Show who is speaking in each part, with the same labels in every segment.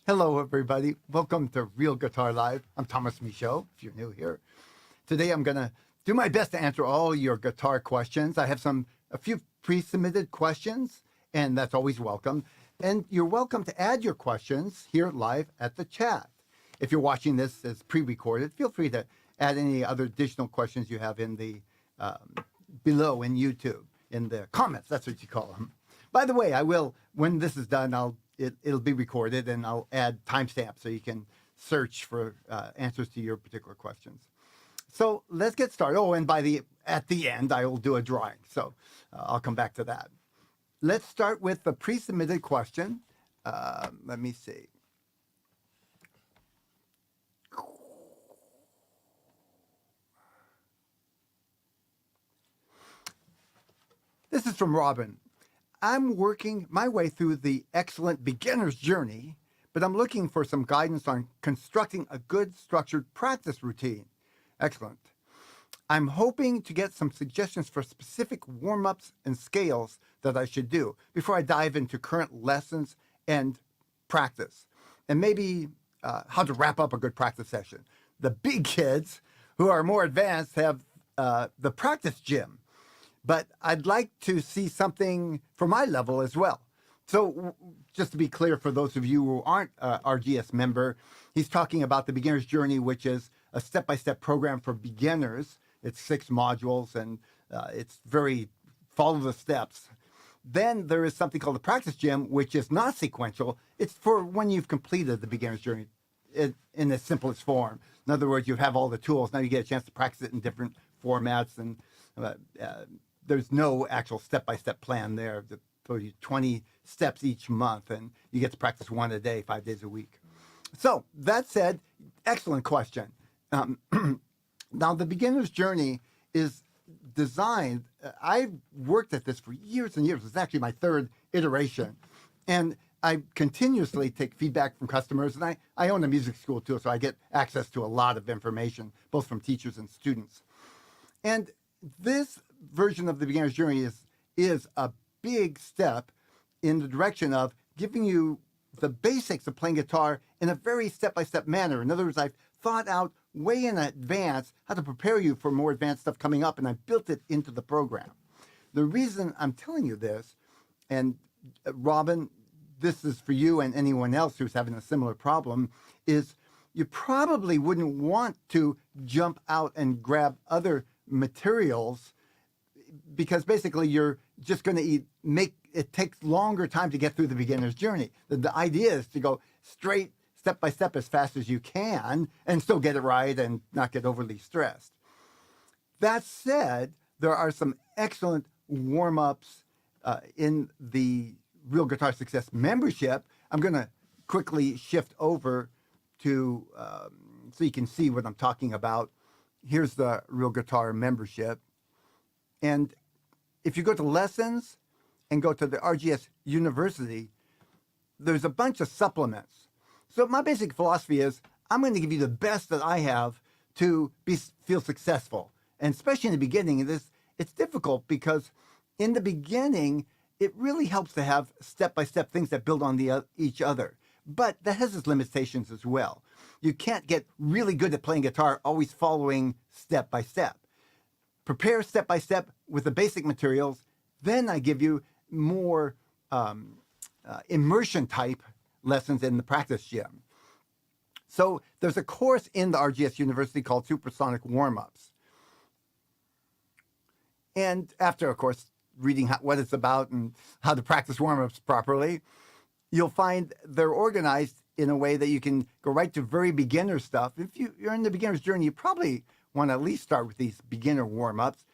Speaker 1: Hello, everybody. Welcome to Real Guitar Live. I'm Thomas Michaud, if you're new here. Today, I'm going to do my best to answer all your guitar questions. I have a few pre-submitted questions, and that's always welcome. And you're welcome to add your questions here live at the chat. If you're watching this as pre-recorded, feel free to add any other additional questions you have in the below in YouTube, in the comments. That's what you call them. By the way, I will, when this is done, it'll be recorded, and I'll add timestamps so you can search for answers to your particular questions. So let's get started. Oh, and at the end, I will do a drawing. So I'll come back to that. Let's start with the pre-submitted question. Let me see. This is from Robin. I'm working my way through the excellent beginner's journey, but I'm looking for some guidance on constructing a good structured practice routine. Excellent. I'm hoping to get some suggestions for specific warm-ups and scales that I should do before I dive into current lessons and practice, and maybe how to wrap up a good practice session. The big kids who are more advanced have the practice gym, but I'd like to see something for my level as well. So just to be clear, for those of you who aren't a RGS member, he's talking about the beginner's journey, which is a step-by-step program for beginners. It's 6 modules, and it's very follow the steps. Then there is something called the practice gym, which is not sequential. It's for when you've completed the beginner's journey in the simplest form. In other words, you have all the tools. Now you get a chance to practice it in different formats, and there's no actual step-by-step plan there. For you 20 steps each month, and you get to practice one a day, 5 days a week. So that said, excellent question. Now, the beginner's journey is designed, I've worked at this for years and years. It's actually my 3rd iteration. And I continuously take feedback from customers, and I own a music school too, so I get access to a lot of information, both from teachers and students. And this version of the beginner's journey is a big step in the direction of giving you the basics of playing guitar in a very step-by-step manner. In other words, I've thought out way in advance how to prepare you for more advanced stuff coming up, and I built it into the program. The reason I'm telling you this, and Robin, this is for you and anyone else who's having a similar problem, is you probably wouldn't want to jump out and grab other materials, because basically you're just going to make it takes longer time to get through the beginner's journey. The idea is to go straight step by step as fast as you can and still get it right and not get overly stressed. That said, there are some excellent warm-ups in the Real Guitar Success membership. I'm going to quickly shift over to so you can see what I'm talking about. Here's the Real Guitar membership. And if you go to lessons and go to the RGS University, there's a bunch of supplements. So my basic philosophy is I'm going to give you the best that I have to feel successful. And especially in the beginning, it's difficult because in the beginning, it really helps to have step-by-step things that build on each other. But that has its limitations as well. You can't get really good at playing guitar always following step-by-step. Prepare step-by-step with the basic materials. Then I give you more immersion-type lessons in the practice gym. So there's a course in the RGS University called Supersonic Warm-Ups. And after, of course, reading what it's about and how to practice warm-ups properly, you'll find they're organized in a way that you can go right to very beginner stuff. If you're in the beginner's journey, you probably want to at least start with these beginner warm-ups.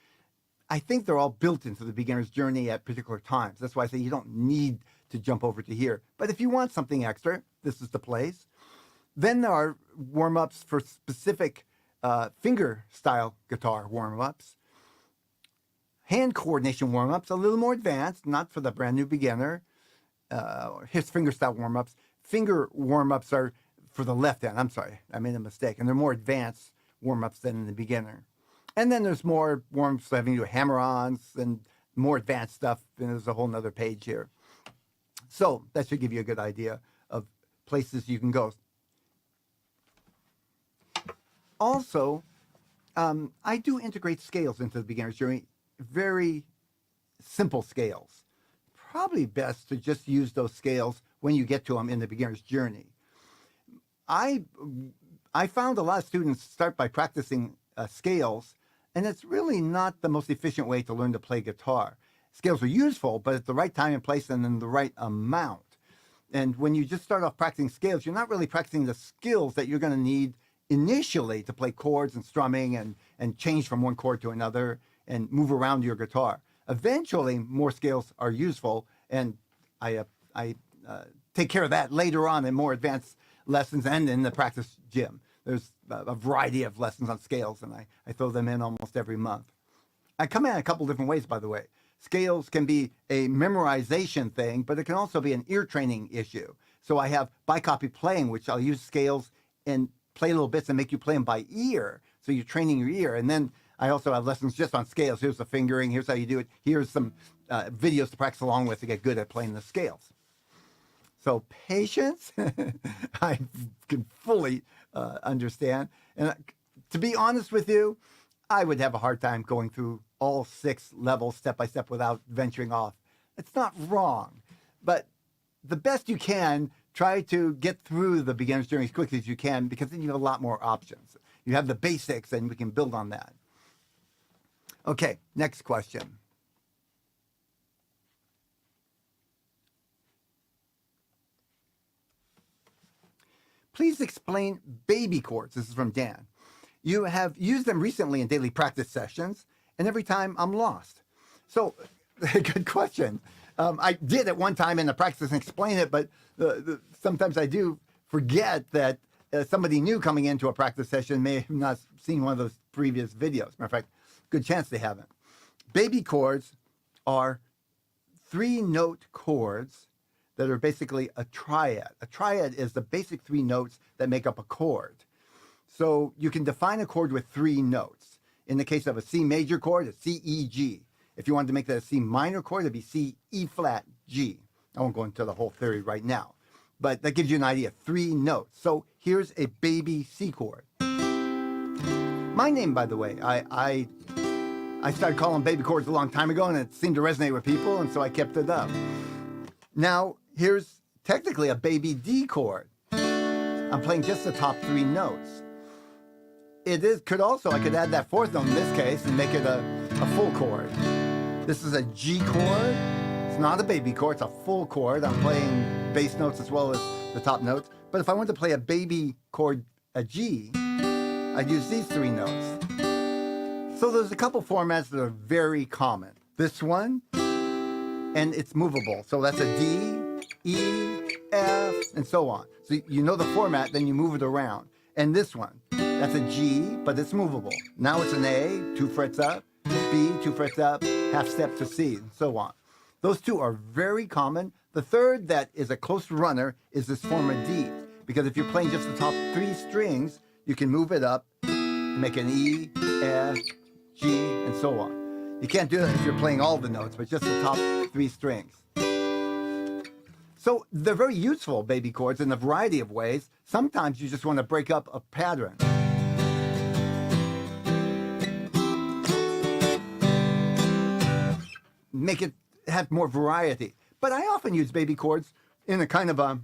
Speaker 1: I think they're all built into the beginner's journey at particular times. That's why I say you don't need to jump over to here. But if you want something extra, this is the place. Then there are warm-ups for specific finger-style guitar warm-ups. Hand coordination warm-ups, a little more advanced, not for the brand new beginner. His finger-style warm-ups. Finger warm-ups are for the left hand. I'm sorry, I made a mistake. And they're more advanced warm-ups than in the beginner. And then there's more warm-ups having to do hammer-ons and more advanced stuff. And there's a whole nother page here. So that should give you a good idea of places you can go. Also, I do integrate scales into the beginner's journey, very simple scales. Probably best to just use those scales when you get to them in the beginner's journey. I found a lot of students start by practicing scales, and it's really not the most efficient way to learn to play guitar. Scales are useful, but at the right time and place and in the right amount. And when you just start off practicing scales, you're not really practicing the skills that you're going to need initially to play chords and strumming and change from one chord to another and move around your guitar. Eventually, more scales are useful, and I take care of that later on in more advanced lessons and in the practice gym. There's a variety of lessons on scales, and I throw them in almost every month. I come in a couple different ways, by the way. Scales can be a memorization thing, but it can also be an ear training issue. So I have bicopy playing, which I'll use scales and play little bits and make you play them by ear. So you're training your ear. And then I also have lessons just on scales. Here's the fingering. Here's how you do it. Here's some videos to practice along with to get good at playing the scales. So patience, I can fully understand. And to be honest with you, I would have a hard time going through all 6 levels step by step without venturing off. It's not wrong, but the best you can, try to get through the beginner's journey as quickly as you can, because then you have a lot more options. You have the basics and we can build on that. Okay, next question. Please explain baby chords. This is from Dan. You have used them recently in daily practice sessions, and every time I'm lost. So, good question. I did at one time in the practice and explain it, but sometimes I do forget that somebody new coming into a practice session may have not seen one of those previous videos. Matter of fact, good chance they haven't. Baby chords are 3-note chords that are basically a triad. A triad is the basic 3 notes that make up a chord. So you can define a chord with 3 notes. In the case of a C major chord, it's C, E, G. If you wanted to make that a C minor chord, it'd be C, E flat, G. I won't go into the whole theory right now, but that gives you an idea, 3 notes. So here's a baby C chord. My name, by the way, I started calling baby chords a long time ago, and it seemed to resonate with people, and so I kept it up. Now, here's technically a baby D chord. I'm playing just the top 3 notes. Could also, I could add that 4th note in this case and make it a full chord. This is a G chord. It's not a baby chord, it's a full chord. I'm playing bass notes as well as the top notes. But if I wanted to play a baby chord, a G, I'd use these 3 notes. So there's a couple formats that are very common. This one, and it's movable. So that's a D, E, F, and so on. So you know the format, then you move it around. And this one, that's a G, but it's movable. Now it's an A, 2 frets up, B, 2 frets up, half step to C, and so on. Those 2 are very common. The third that is a close runner is this form of D, because if you're playing just the top 3 strings, you can move it up, make an E, F, G, and so on. You can't do that if you're playing all the notes, but just the top 3 strings. So they're very useful, baby chords, in a variety of ways. Sometimes you just want to break up a pattern. Make it have more variety. But I often use baby chords in a kind of a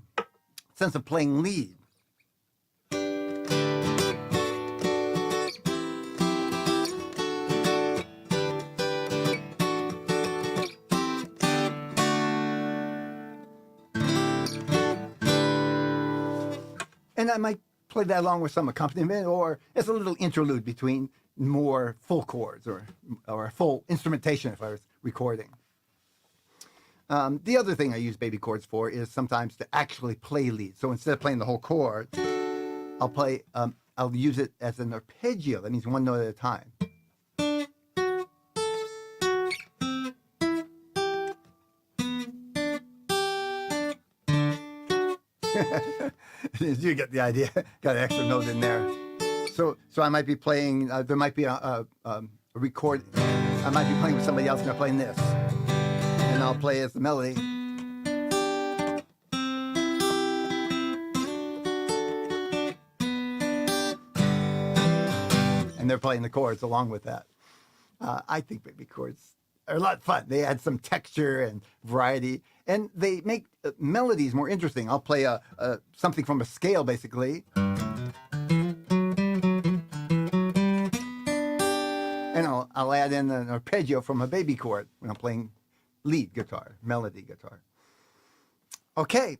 Speaker 1: sense of playing lead. And I might play that along with some accompaniment, or as a little interlude between more full chords or full instrumentation if I was recording. The other thing I use baby chords for is sometimes to actually play leads. So instead of playing the whole chord, I'll use it as an arpeggio. That means 1 note at a time. You get the idea. Got an extra note in there. So I might be playing. There might be a record. I might be playing with somebody else, and they're playing this, and I'll play as the melody. and they're playing the chords along with that. I think baby chords are a lot of fun. They add some texture and variety, and they make melodies more interesting. I'll play something from a scale, basically. And I'll add in an arpeggio from a baby chord when I'm playing lead guitar, melody guitar. Okay,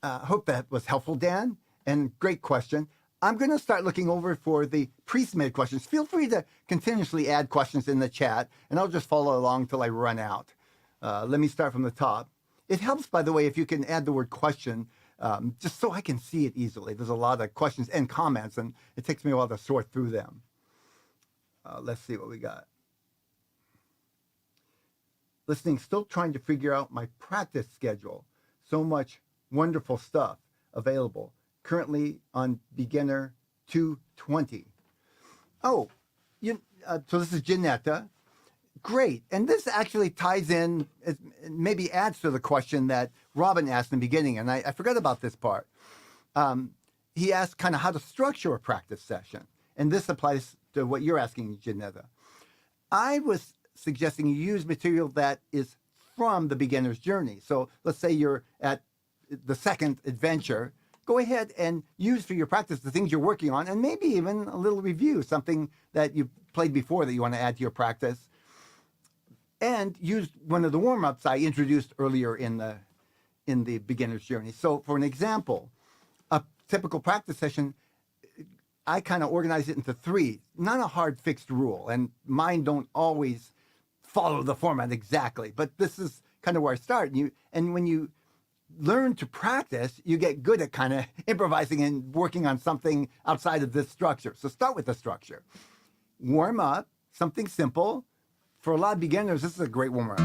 Speaker 1: hope that was helpful, Dan, and great question. I'm going to start looking over for the pre-submitted questions. Feel free to continuously add questions in the chat, and I'll just follow along till I run out. Let me start from the top. It helps, by the way, if you can add the word question, just so I can see it easily. There's a lot of questions and comments, and it takes me a while to sort through them. Let's see what we got. Listening, still trying to figure out my practice schedule. So much wonderful stuff available. Currently on beginner 220. Oh, so this is Janetta. Great. And this actually ties in, maybe adds to the question that Robin asked in the beginning, and I forgot about this part. He asked kind of how to structure a practice session. And this applies to what you're asking, Janetta. I was suggesting you use material that is from the beginner's journey. So let's say you're at the second adventure. Go ahead and use for your practice the things you're working on, and maybe even a little review, something that you've played before that you want to add to your practice. And use one of the warm-ups I introduced earlier in the beginner's journey. So for an example, a typical practice session, I kind of organize it into three, not a hard fixed rule, and mine don't always follow the format exactly, but this is kind of where I start. And when you learn to practice, you get good at kind of improvising and working on something outside of this structure. So start with the structure. Warm up, something simple. For a lot of beginners, this is a great warm up.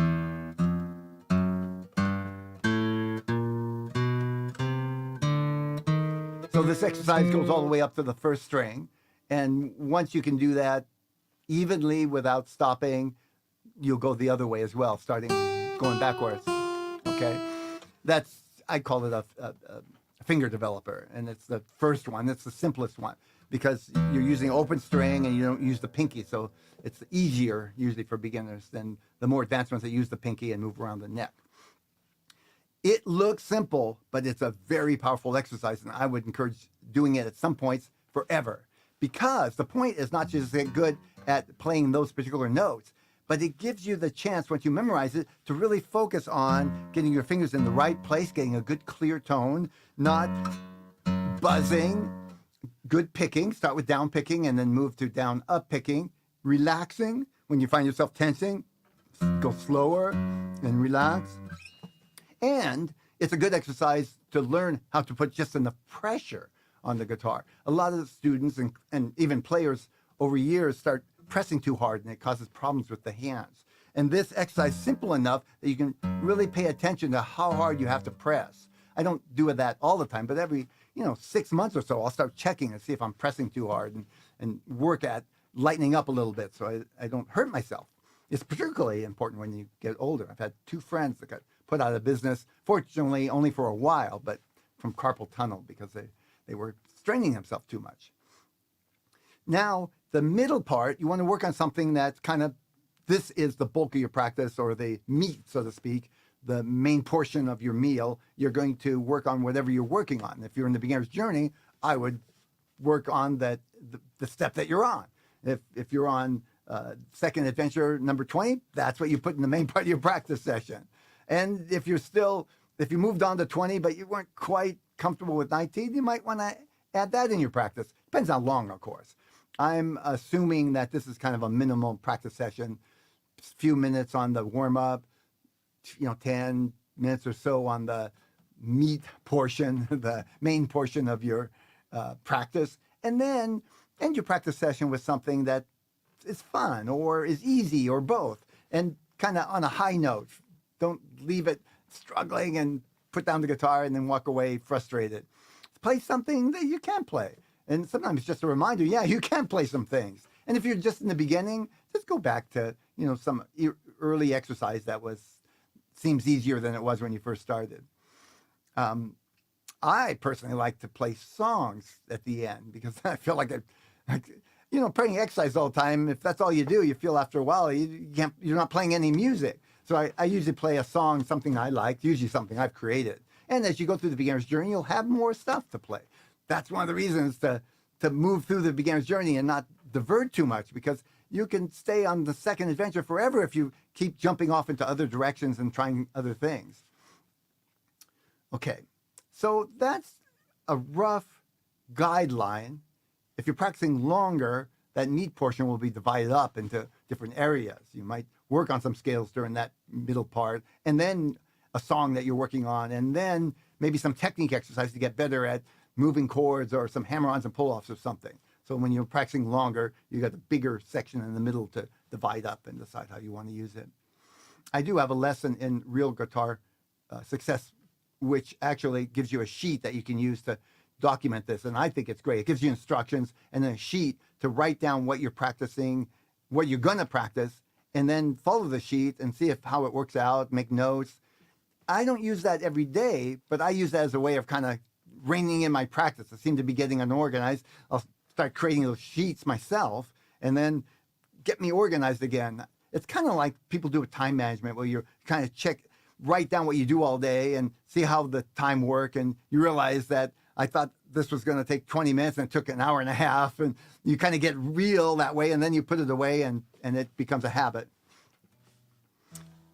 Speaker 1: So this exercise goes all the way up to the first string. And once you can do that evenly without stopping, you'll go the other way as well, going backwards. Okay? I call it a finger developer, and it's the first one. It's the simplest one because you're using open string and you don't use the pinky, so it's easier usually for beginners than the more advanced ones that use the pinky and move around the neck. It looks simple, but it's a very powerful exercise, and I would encourage doing it at some points forever, because the point is not just to get good at playing those particular notes, but it gives you the chance, once you memorize it, to really focus on getting your fingers in the right place, getting a good clear tone, not buzzing, good picking. Start with down picking and then move to down up picking. Relaxing. When you find yourself tensing, go slower and relax. And it's a good exercise to learn how to put just enough pressure on the guitar. A lot of the students and even players over years start pressing too hard, and it causes problems with the hands. And this exercise is simple enough that you can really pay attention to how hard you have to press. I don't do that all the time, but every 6 months or so, I'll start checking and see if I'm pressing too hard and work at lightening up a little bit so I don't hurt myself. It's particularly important when you get older. I've had 2 friends that got put out of business, fortunately only for a while, but from carpal tunnel because they were straining themselves too much. Now, the middle part, you want to work on something that's this is the bulk of your practice, or the meat, so to speak, the main portion of your meal. You're going to work on whatever you're working on. If you're in the beginner's journey, I would work on the step that you're on. If you're on second adventure number 20, that's what you put in the main part of your practice session. And if you moved on to 20, but you weren't quite comfortable with 19, you might want to add that in your practice. Depends how long, of course. I'm assuming that this is kind of a minimal practice session, a few minutes on the warm-up, 10 minutes or so on the meat portion, the main portion of your practice, and then end your practice session with something that is fun or is easy or both, and kind of on a high note. Don't leave it struggling and put down the guitar and then walk away frustrated. Play something that you can play. And sometimes it's just a reminder, you can play some things. And if you're just in the beginning, just go back to, some early exercise that seems easier than it was when you first started. I personally like to play songs at the end because I feel like playing exercise all the time, if that's all you do, you feel after a while you're not playing any music. So I usually play a song, something I like, usually something I've created. And as you go through the beginner's journey, you'll have more stuff to play. That's one of the reasons to move through the beginner's journey and not divert too much, because you can stay on the second adventure forever if you keep jumping off into other directions and trying other things. Okay, so that's a rough guideline. If you're practicing longer, that neat portion will be divided up into different areas. You might work on some scales during that middle part, and then a song that you're working on, and then maybe some technique exercise to get better at moving chords or some hammer-ons and pull-offs or something. So when you're practicing longer, you got a bigger section in the middle to divide up and decide how you want to use it. I do have a lesson in real guitar success, which actually gives you a sheet that you can use to document this. And I think it's great. It gives you instructions and then a sheet to write down what you're practicing, what you're going to practice, and then follow the sheet and see how it works out, make notes. I don't use that every day, but I use that as a way of kind of reining in my practice. I seem to be getting unorganized. I'll start creating those sheets myself and then get me organized again. It's kind of like people do with time management, where you kind of write down what you do all day and see how the time work, and you realize that I thought this was going to take 20 minutes and it took an hour and a half, and you kind of get real that way, and then you put it away and it becomes a habit.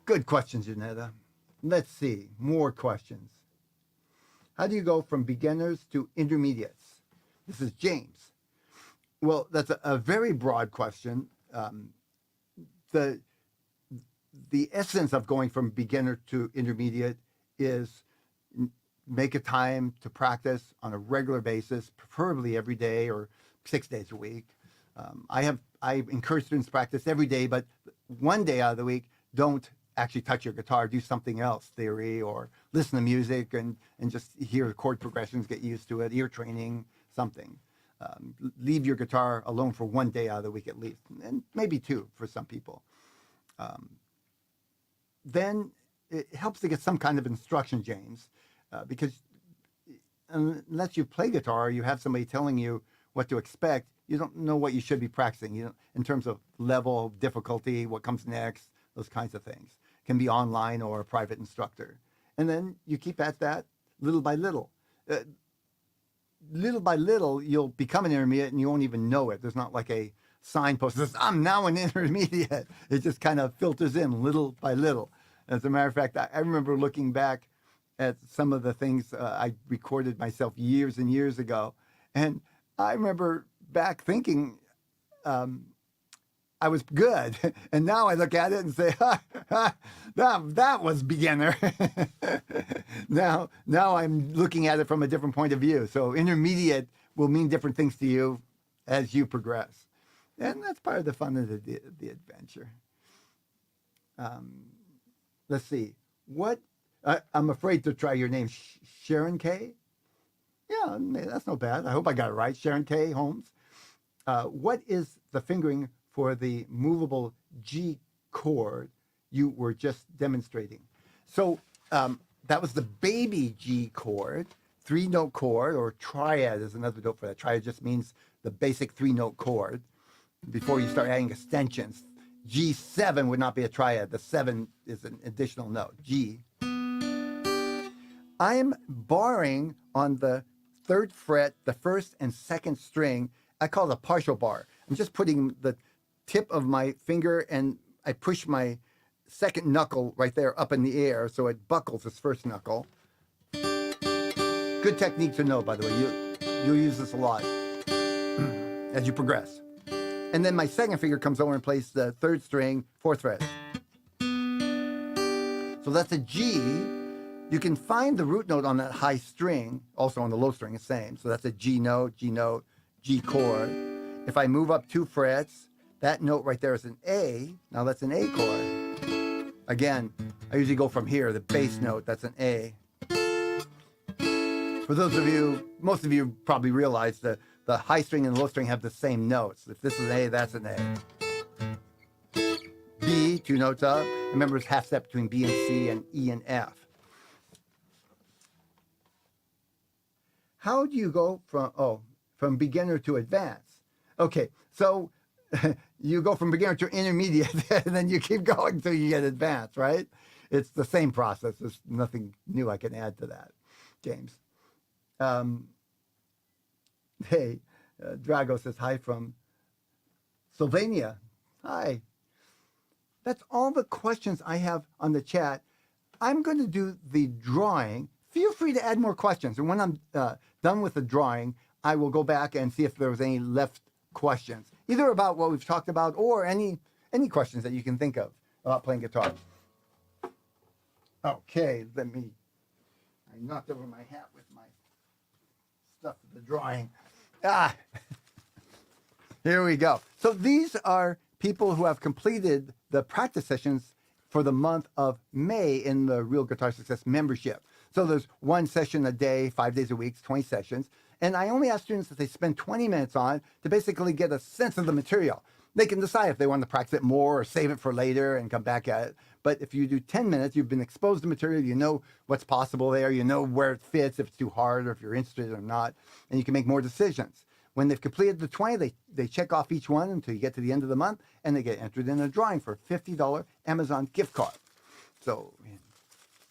Speaker 1: Good question, Janetta. Let's see, more questions. How do you go from beginners to intermediates? This is James. Well, that's a very broad question. The essence of going from beginner to intermediate is make a time to practice on a regular basis, preferably every day or 6 days a week. I encourage students to practice every day, but one day out of the week, don't actually touch your guitar, do something else, theory, or listen to music and just hear the chord progressions, get used to it, ear training, something. Leave your guitar alone for 1 day out of the week at least, and maybe 2 for some people. Then it helps to get some kind of instruction, James, because unless you play guitar, you have somebody telling you what to expect, you don't know what you should be practicing, in terms of level, difficulty, what comes next, those kinds of things. It can be online or a private instructor. And then you keep at that little by little. Little by little, you'll become an intermediate and you won't even know it. There's not like a signpost that says, I'm now an intermediate. It just kind of filters in little by little. As a matter of fact, I remember looking back at some of the things I recorded myself years and years ago. And I remember back thinking I was good. And now I look at it and say, that was beginner. Now I'm looking at it from a different point of view. So intermediate will mean different things to you as you progress. And that's part of the fun of the adventure. Let's see. I'm afraid to try your name, Sharon K. Yeah, that's not bad. I hope I got it right. Sharon K. Holmes. What is the fingering for the movable G chord you were just demonstrating? So that was the baby G chord, 3-note chord, or triad is another note for that. Triad just means the basic 3-note chord. Before you start adding extensions, G7 would not be a triad. The 7 is an additional note, G. I'm barring on the 3rd fret, the 1st and 2nd string. I call it a partial bar. I'm just putting the tip of my finger and I push my 2nd knuckle right there up in the air so it buckles this 1st knuckle. Good technique to know, by the way. You'll use this a lot as you progress. And then my 2nd finger comes over and plays the 3rd string, 4th fret. So that's a G. You can find the root note on that high string, also on the low string, the same. So that's a G note, G chord. If I move up 2 frets, that note right there is an A. Now that's an A chord. Again, I usually go from here, the bass note, that's an A. For those of you, most of you probably realize that the high string and the low string have the same notes. If this is an A, that's an A. B, 2 notes up. Remember, it's half step between B and C and E and F. How do you go from beginner to advanced? Okay, so you go from beginner to intermediate, and then you keep going until you get advanced, right? It's the same process. There's nothing new I can add to that, James. Hey, Drago says hi from Slovenia. Hi. That's all the questions I have on the chat. I'm going to do the drawing. Feel free to add more questions. And when I'm done with the drawing, I will go back and see if there was any left questions, either about what we've talked about or any questions that you can think of about playing guitar. Okay, I knocked over my hat with my stuff for the drawing. Here we go. So these are people who have completed the practice sessions for the month of May in the Real Guitar Success membership. So there's one session a day, 5 days a week, 20 sessions. And I only ask students that they spend 20 minutes on it to basically get a sense of the material. They can decide if they want to practice it more or save it for later and come back at it. But if you do 10 minutes, you've been exposed to material, you know what's possible there, you know where it fits, if it's too hard or if you're interested or not, and you can make more decisions. When they've completed the 20, they check off each one until you get to the end of the month, and they get entered in a drawing for a $50 Amazon gift card. So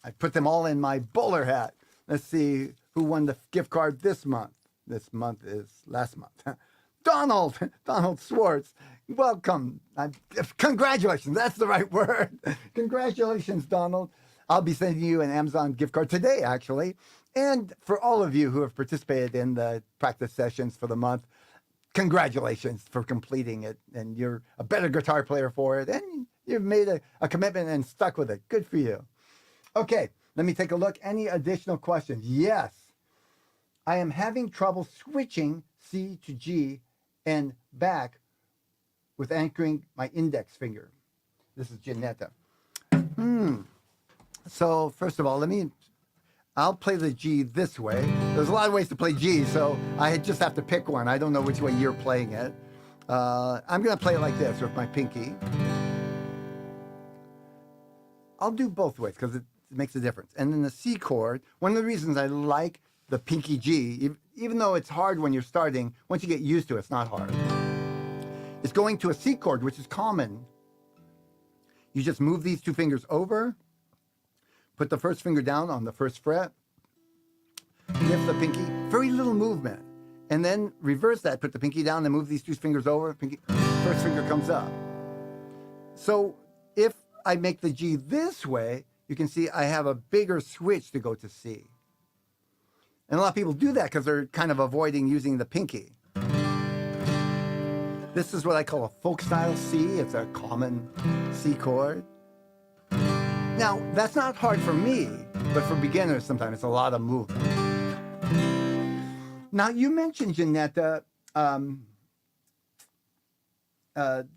Speaker 1: I put them all in my bowler hat. Let's see who won the gift card this month. This month is last month. Donald Schwartz, welcome. Congratulations, that's the right word. Congratulations, Donald. I'll be sending you an Amazon gift card today, actually. And for all of you who have participated in the practice sessions for the month, congratulations for completing it. And you're a better guitar player for it. And you've made a commitment and stuck with it. Good for you. Okay, let me take a look. Any additional questions? Yes. I am having trouble switching C to G and back with anchoring my index finger. This is Janetta. So first of all, I'll play the G this way. There's a lot of ways to play G, so I just have to pick one. I don't know which way you're playing it. I'm going to play it like this with my pinky. I'll do both ways because it makes a difference. And then the C chord, one of the reasons I like the pinky G, even though it's hard when you're starting, once you get used to it, it's not hard. It's going to a C chord, which is common. You just move these two fingers over, put the first finger down on the first fret, lift the pinky, very little movement, and then reverse that, put the pinky down and move these two fingers over, first finger comes up. So if I make the G this way, you can see I have a bigger switch to go to C. And a lot of people do that because they're kind of avoiding using the pinky. This is what I call a folk style C. It's a common C chord. Now, that's not hard for me, but for beginners, sometimes it's a lot of movement. Now, you mentioned, Janetta,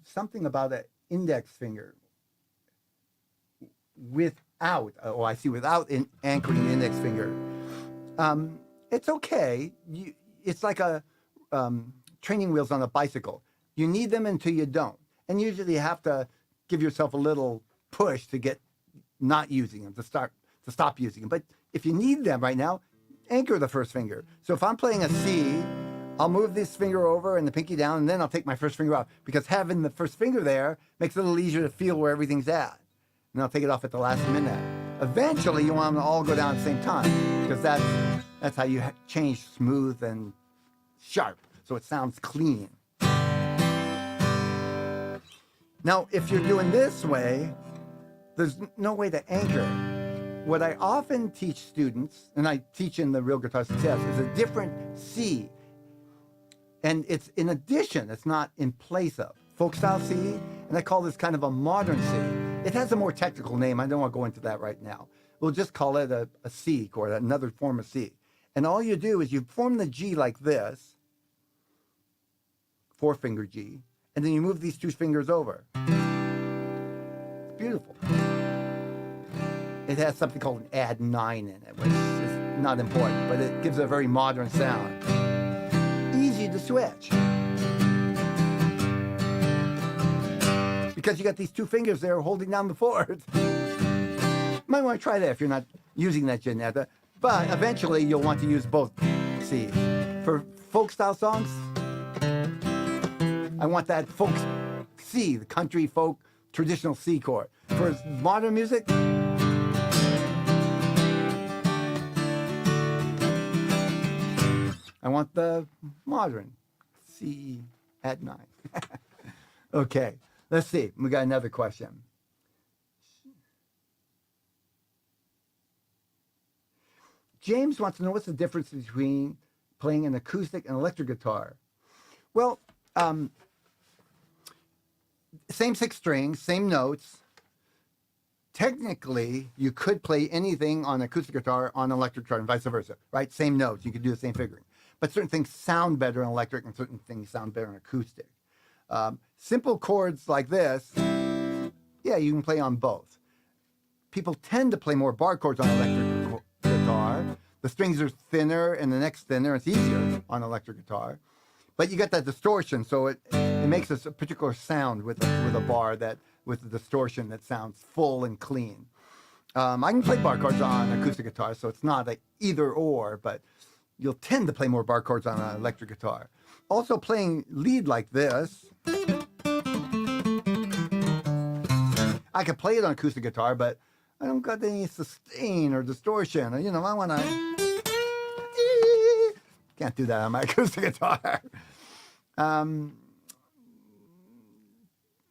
Speaker 1: something about an index finger without anchoring the index finger. It's okay. It's like a training wheels on a bicycle. You need them until you don't. And usually you have to give yourself a little push to get not using them, to stop using them. But if you need them right now, anchor the first finger. So if I'm playing a C, I'll move this finger over and the pinky down, and then I'll take my first finger off, because having the first finger there makes it a little easier to feel where everything's at. And I'll take it off at the last minute. Eventually, you want them to all go down at the same time, because that's how you change smooth and sharp, so it sounds clean. Now, if you're doing this way, there's no way to anchor. What I often teach students, and I teach in the Real Guitar Success, is a different C. And it's in addition, it's not in place of. Folk style C, and I call this kind of a modern C. It has a more technical name. I don't want to go into that right now. We'll just call it a C chord, another form of C. And all you do is you form the G like this, 4-finger G, and then you move these two fingers over. It's beautiful. It has something called an add 9 in it, which is not important, but it gives a very modern sound. Easy to switch. Because you got these two fingers there holding down the chords. Might want to try that if you're not using that Janetta, but eventually you'll want to use both C's. For folk style songs, I want that folk C, the country folk traditional C chord. For modern music, I want the modern C at 9. Okay, let's see. We got another question. James wants to know what's the difference between playing an acoustic and electric guitar. Well, same 6 strings, same notes. Technically, you could play anything on acoustic guitar on electric guitar and vice versa, right? Same notes. You could do the same fingering. But certain things sound better on electric and certain things sound better on acoustic. Simple chords like this, yeah, you can play on both. People tend to play more bar chords on electric guitar. The strings are thinner and the neck's thinner. It's easier on electric guitar. But you get that distortion, so it makes a particular sound with a bar that with the distortion that sounds full and clean. I can play bar chords on acoustic guitar, so it's not like either or, but you'll tend to play more bar chords on an electric guitar. Also, playing lead like this, I could play it on acoustic guitar, but I don't got any sustain or distortion. You know, I want to. Can't do that on my acoustic guitar.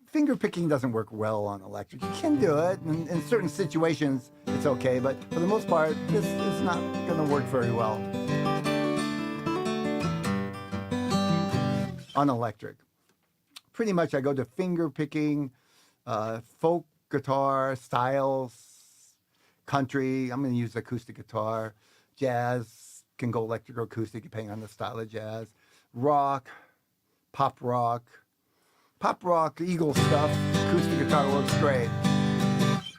Speaker 1: Finger picking doesn't work well on electric. You can do it. In certain situations, it's okay, but for the most part, this is not going to work very well on electric. Pretty much I go to finger picking, folk guitar, styles, country. I'm going to use acoustic guitar. Jazz can go electric or acoustic depending on the style of jazz. Rock, pop rock, Eagle stuff, acoustic guitar works great.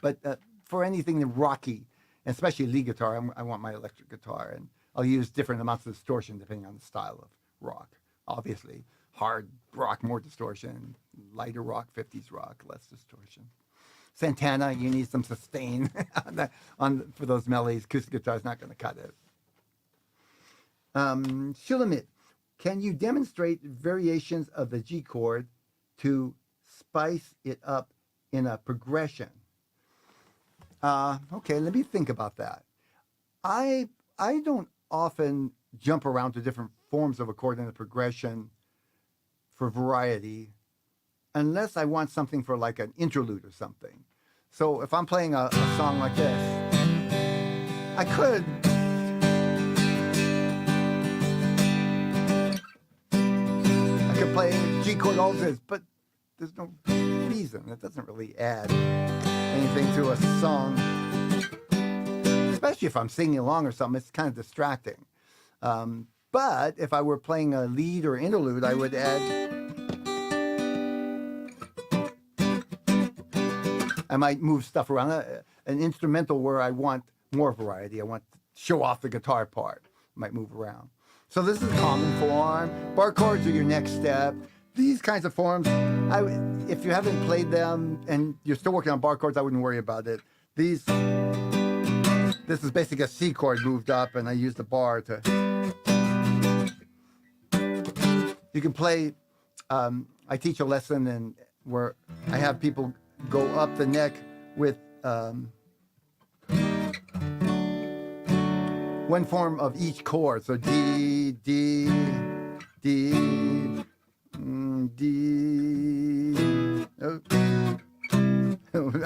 Speaker 1: But for anything rocky, and especially lead guitar, I want my electric guitar, and I'll use different amounts of distortion depending on the style of rock. Obviously, hard rock, more distortion. Lighter rock, 50s rock, less distortion. Santana, you need some sustain for those melodies. Acoustic guitar is not going to cut it. Shulamit, can you demonstrate variations of the G chord to spice it up in a progression? Okay, let me think about that. I don't often jump around to different forms of a chord in a progression for variety, unless I want something for like an interlude or something. So if I'm playing a song like this, I could play G chord alternate, but there's no reason. It doesn't really add anything to a song, especially if I'm singing along or something. It's kind of distracting. But if I were playing a lead or interlude, I would add. I might move stuff around. An instrumental where I want more variety. I want to show off the guitar part. I might move around. So this is common form. Bar chords are your next step. These kinds of forms, if you haven't played them and you're still working on bar chords, I wouldn't worry about it. This is basically a C chord moved up, and I use the bar to. You can play. I teach a lesson and where I have people go up the neck with. One form of each chord, so D, D, D, D. Oh.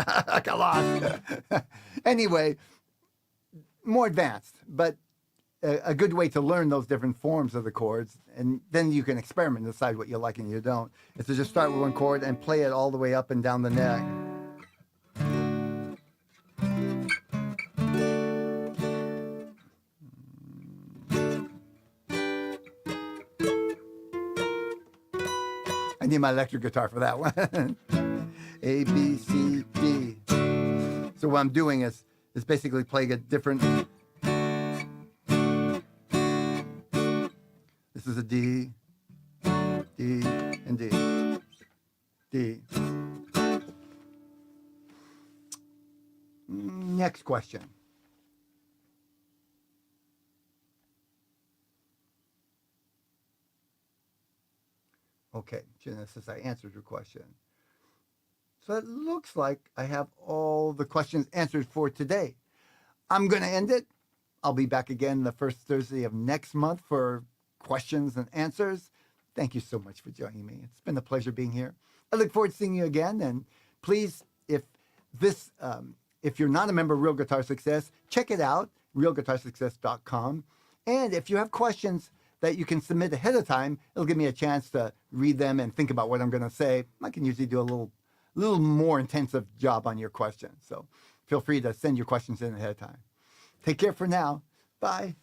Speaker 1: I got lost. Anyway, more advanced, but a good way to learn those different forms of the chords, and then you can experiment and decide what you like and you don't, is to just start with one chord and play it all the way up and down the neck. I need my electric guitar for that one. A, B, C, D. So what I'm doing is basically playing a different. This is a D, D, and D, D. Next question. Okay, Genesis, I answered your question. So it looks like I have all the questions answered for today. I'm going to end it. I'll be back again the first Thursday of next month for questions and answers. Thank you so much for joining me. It's been a pleasure being here. I look forward to seeing you again. And please, this, if you're not a member of Real Guitar Success, check it out, realguitarsuccess.com. And if you have questions that you can submit ahead of time, it'll give me a chance to read them and think about what I'm going to say. I can usually do a little more intensive job on your questions. So feel free to send your questions in ahead of time. Take care for now. Bye.